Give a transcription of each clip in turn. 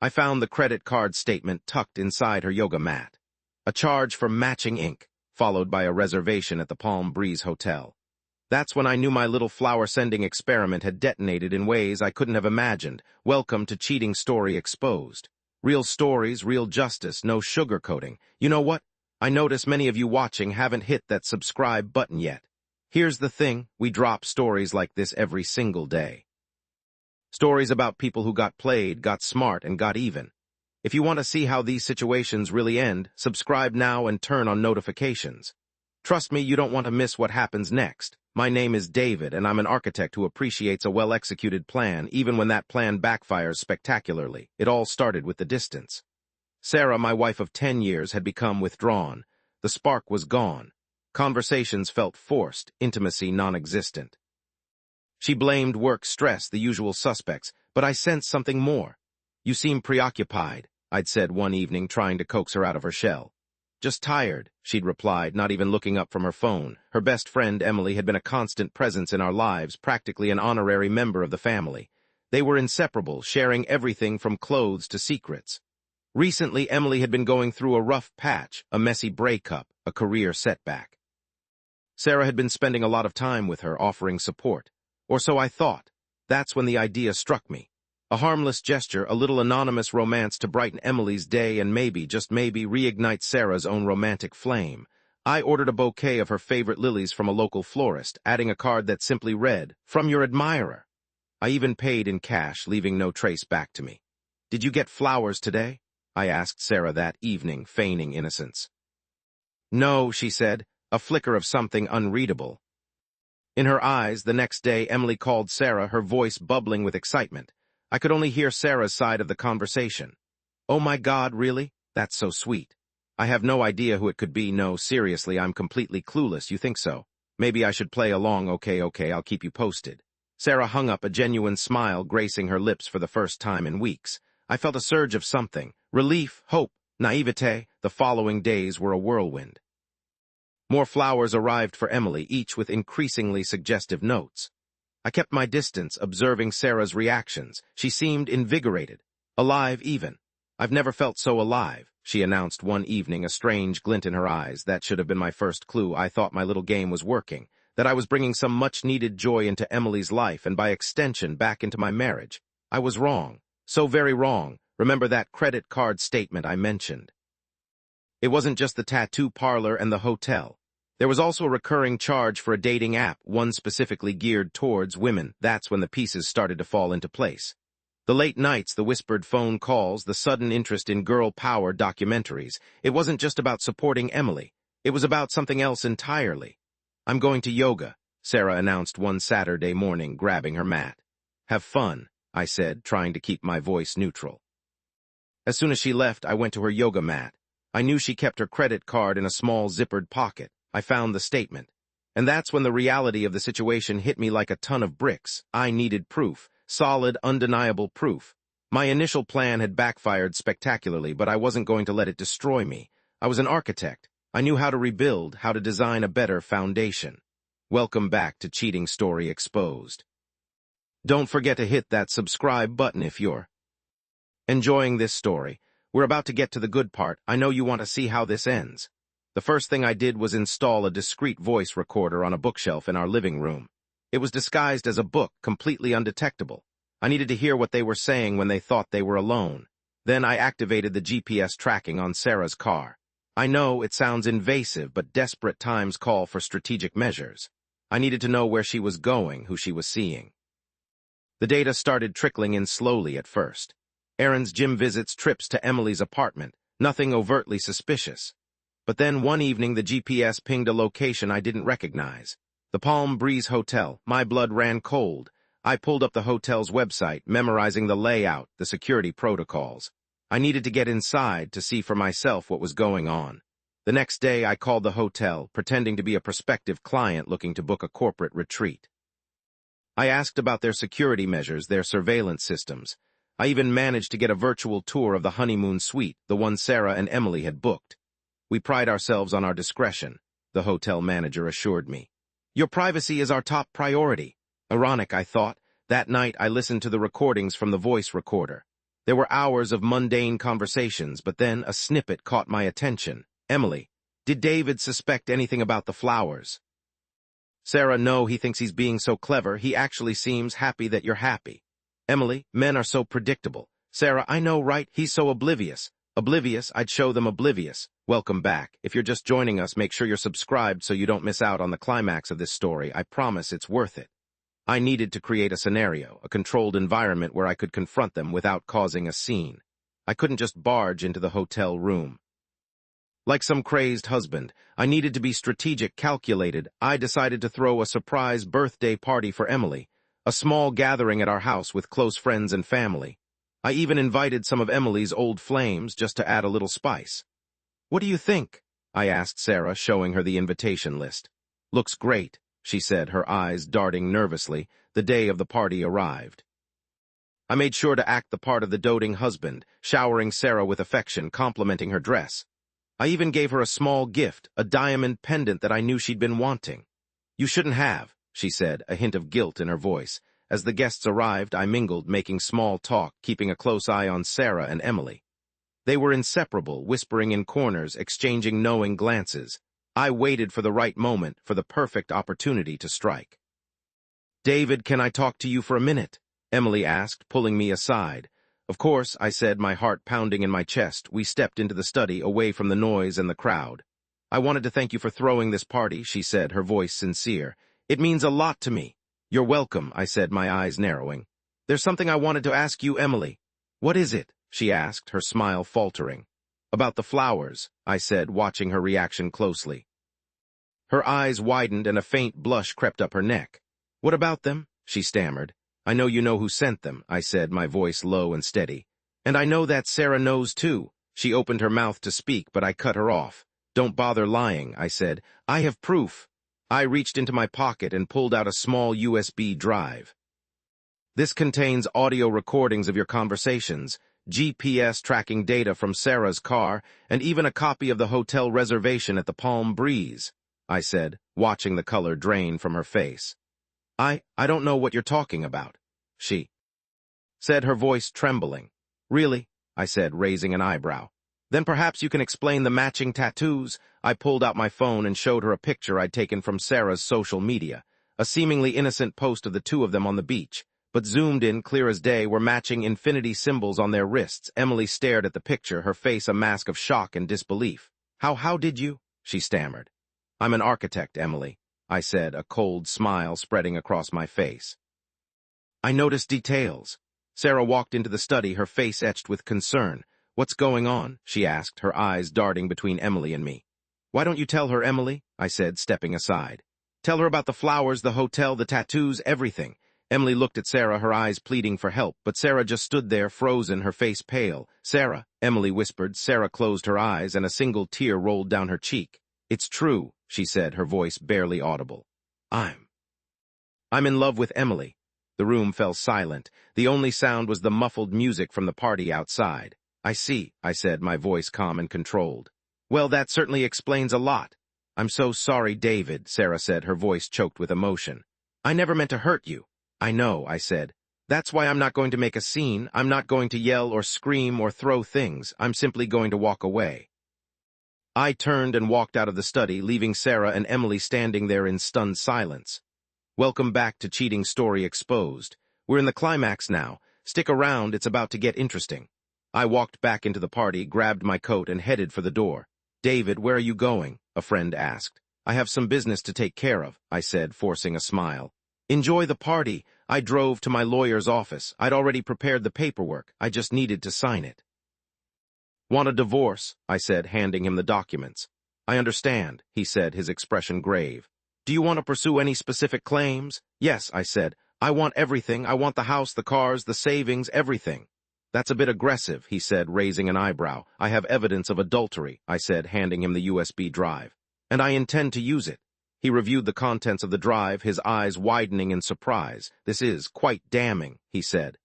I found the credit card statement tucked inside her yoga mat. A charge for matching ink, followed by a reservation at the Palm Breeze Hotel. That's when I knew my little flower-sending experiment had detonated in ways I couldn't have imagined. Welcome to Cheating Story Exposed. Real stories, real justice, no sugarcoating. You know what? I notice many of you watching haven't hit that subscribe button yet. Here's the thing, we drop stories like this every single day. Stories about people who got played, got smart, and got even. If you want to see how these situations really end, subscribe now and turn on notifications. Trust me, you don't want to miss what happens next. My name is David, and I'm an architect who appreciates a well-executed plan, even when that plan backfires spectacularly. It all started with the distance. Sarah, my wife of 10 years, had become withdrawn. The spark was gone. Conversations felt forced, intimacy non-existent. She blamed work stress, the usual suspects, but I sensed something more. "You seem preoccupied," I'd said one evening, trying to coax her out of her shell. "Just tired," she'd replied, not even looking up from her phone. Her best friend, Emily, had been a constant presence in our lives, practically an honorary member of the family. They were inseparable, sharing everything from clothes to secrets. Recently, Emily had been going through a rough patch, a messy breakup, a career setback. Sarah had been spending a lot of time with her, offering support. Or so I thought. That's when the idea struck me. A harmless gesture, a little anonymous romance to brighten Emily's day and maybe, just maybe, reignite Sarah's own romantic flame. I ordered a bouquet of her favorite lilies from a local florist, adding a card that simply read, "From your admirer." I even paid in cash, leaving no trace back to me. "Did you get flowers today?" I asked Sarah that evening, feigning innocence. "No," she said, a flicker of something unreadable. In her eyes, the next day, Emily called Sarah, her voice bubbling with excitement. I could only hear Sarah's side of the conversation. "Oh my God, really? That's so sweet. I have no idea who it could be. No, seriously, I'm completely clueless. You think so? Maybe I should play along. Okay, I'll keep you posted." Sarah hung up, a genuine smile gracing her lips for the first time in weeks. I felt a surge of something. Relief, hope, naivete. The following days were a whirlwind. More flowers arrived for Emily, each with increasingly suggestive notes. I kept my distance, observing Sarah's reactions. She seemed invigorated, alive even. "I've never felt so alive," she announced one evening, a strange glint in her eyes. That should have been my first clue. I thought my little game was working, that I was bringing some much-needed joy into Emily's life and by extension back into my marriage. I was wrong, so very wrong. Remember that credit card statement I mentioned? It wasn't just the tattoo parlor and the hotel. There was also a recurring charge for a dating app, one specifically geared towards women. That's when the pieces started to fall into place. The late nights, the whispered phone calls, the sudden interest in girl power documentaries. It wasn't just about supporting Emily. It was about something else entirely. "I'm going to yoga," Sarah announced one Saturday morning, grabbing her mat. "Have fun," I said, trying to keep my voice neutral. As soon as she left, I went to her yoga mat. I knew she kept her credit card in a small zippered pocket. I found the statement. And that's when the reality of the situation hit me like a ton of bricks. I needed proof, solid, undeniable proof. My initial plan had backfired spectacularly, but I wasn't going to let it destroy me. I was an architect. I knew how to rebuild, how to design a better foundation. Welcome back to Cheating Story Exposed. Don't forget to hit that subscribe button if you're enjoying this story. We're about to get to the good part. I know you want to see how this ends. The first thing I did was install a discreet voice recorder on a bookshelf in our living room. It was disguised as a book, completely undetectable. I needed to hear what they were saying when they thought they were alone. Then I activated the GPS tracking on Sarah's car. I know it sounds invasive, but desperate times call for strategic measures. I needed to know where she was going, who she was seeing. The data started trickling in slowly at first. Errands, gym visits, trips to Emily's apartment. Nothing overtly suspicious. But then one evening the GPS pinged a location I didn't recognize. The Palm Breeze Hotel. My blood ran cold. I pulled up the hotel's website, memorizing the layout, the security protocols. I needed to get inside to see for myself what was going on. The next day I called the hotel, pretending to be a prospective client looking to book a corporate retreat. I asked about their security measures, their surveillance systems. I even managed to get a virtual tour of the honeymoon suite, the one Sarah and Emily had booked. "We pride ourselves on our discretion," the hotel manager assured me. "Your privacy is our top priority." Ironic, I thought. That night I listened to the recordings from the voice recorder. There were hours of mundane conversations, but then a snippet caught my attention. Emily, did David suspect anything about the flowers? Sarah, no, he thinks he's being so clever. He actually seems happy that you're happy. Emily, men are so predictable. Sarah, I know, right? He's so oblivious. Oblivious, I'd show them oblivious. Welcome back. If you're just joining us, make sure you're subscribed so you don't miss out on the climax of this story. I promise it's worth it. I needed to create a scenario, a controlled environment where I could confront them without causing a scene. I couldn't just barge into the hotel room. Like some crazed husband, I needed to be strategic, calculated. I decided to throw a surprise birthday party for Emily, a small gathering at our house with close friends and family. I even invited some of Emily's old flames just to add a little spice. What do you think? I asked Sarah, showing her the invitation list. Looks great, she said, her eyes darting nervously. The day of the party arrived. I made sure to act the part of the doting husband, showering Sarah with affection, complimenting her dress. I even gave her a small gift, a diamond pendant that I knew she'd been wanting. You shouldn't have, she said, a hint of guilt in her voice. As the guests arrived, I mingled, making small talk, keeping a close eye on Sarah and Emily. They were inseparable, whispering in corners, exchanging knowing glances. I waited for the right moment, for the perfect opportunity to strike. David, can I talk to you for a minute? Emily asked, pulling me aside. Of course, I said, my heart pounding in my chest. We stepped into the study, away from the noise and the crowd. I wanted to thank you for throwing this party, she said, her voice sincere. It means a lot to me. You're welcome, I said, my eyes narrowing. There's something I wanted to ask you, Emily. What is it? She asked, her smile faltering. About the flowers, I said, watching her reaction closely. Her eyes widened and a faint blush crept up her neck. What about them? She stammered. I know you know who sent them, I said, my voice low and steady. And I know that Sarah knows too. She opened her mouth to speak, but I cut her off. Don't bother lying, I said. I have proof. I reached into my pocket and pulled out a small USB drive. This contains audio recordings of your conversations, GPS tracking data from Sarah's car, and even a copy of the hotel reservation at the Palm Breeze, I said, watching the color drain from her face. I don't know what you're talking about, she said, her voice trembling. Really? I said, raising an eyebrow. Then perhaps you can explain the matching tattoos. I pulled out my phone and showed her a picture I'd taken from Sarah's social media, a seemingly innocent post of the two of them on the beach, but zoomed in, clear as day, were matching infinity symbols on their wrists. Emily stared at the picture, her face a mask of shock and disbelief. How did you? She stammered. I'm an architect, Emily, I said, a cold smile spreading across my face. I noticed details. Sarah walked into the study, her face etched with concern. What's going on? She asked, her eyes darting between Emily and me. Why don't you tell her, Emily? I said, stepping aside. Tell her about the flowers, the hotel, the tattoos, everything. Emily looked at Sarah, her eyes pleading for help, but Sarah just stood there, frozen, her face pale. Sarah, Emily whispered. Sarah closed her eyes, and a single tear rolled down her cheek. It's true, she said, her voice barely audible. I'm in love with Emily. The room fell silent. The only sound was the muffled music from the party outside. I see, I said, my voice calm and controlled. Well, that certainly explains a lot. I'm so sorry, David, Sarah said, her voice choked with emotion. I never meant to hurt you. I know, I said. That's why I'm not going to make a scene. I'm not going to yell or scream or throw things. I'm simply going to walk away. I turned and walked out of the study, leaving Sarah and Emily standing there in stunned silence. Welcome back to Cheating Story Exposed. We're in the climax now. Stick around, it's about to get interesting. I walked back into the party, grabbed my coat, and headed for the door. David, where are you going? A friend asked. I have some business to take care of, I said, forcing a smile. Enjoy the party. I drove to my lawyer's office. I'd already prepared the paperwork. I just needed to sign it. Want a divorce? I said, handing him the documents. I understand, he said, his expression grave. Do you want to pursue any specific claims? Yes, I said. I want everything. I want the house, the cars, the savings, everything. That's a bit aggressive, he said, raising an eyebrow. I have evidence of adultery, I said, handing him the USB drive. And I intend to use it. He reviewed the contents of the drive, his eyes widening in surprise. This is quite damning, he said.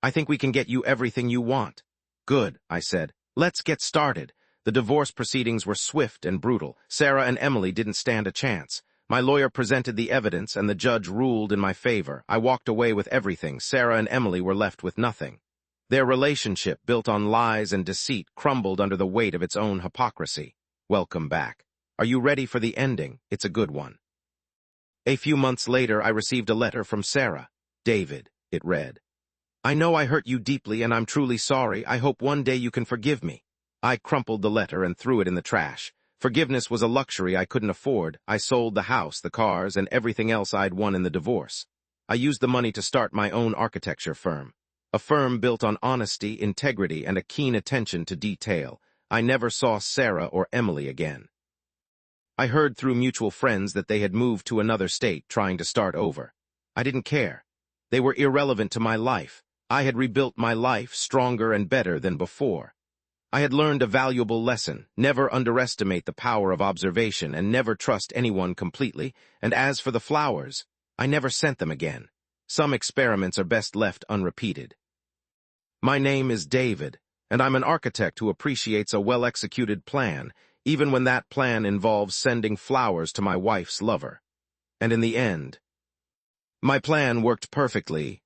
I think we can get you everything you want. Good, I said. Let's get started. The divorce proceedings were swift and brutal. Sarah and Emily didn't stand a chance. My lawyer presented the evidence, and the judge ruled in my favor. I walked away with everything. Sarah and Emily were left with nothing. Their relationship, built on lies and deceit, crumbled under the weight of its own hypocrisy. Welcome back. Are you ready for the ending? It's a good one. A few months later, I received a letter from Sarah. David, it read. I know I hurt you deeply and I'm truly sorry. I hope one day you can forgive me. I crumpled the letter and threw it in the trash. Forgiveness was a luxury I couldn't afford. I sold the house, the cars, and everything else I'd won in the divorce. I used the money to start my own architecture firm. A firm built on honesty, integrity, and a keen attention to detail. I never saw Sarah or Emily again. I heard through mutual friends that they had moved to another state, trying to start over. I didn't care. They were irrelevant to my life. I had rebuilt my life stronger and better than before. I had learned a valuable lesson: never underestimate the power of observation and never trust anyone completely. And as for the flowers, I never sent them again. Some experiments are best left unrepeated. My name is David, and I'm an architect who appreciates a well-executed plan, even when that plan involves sending flowers to my wife's lover. And in the end, my plan worked perfectly,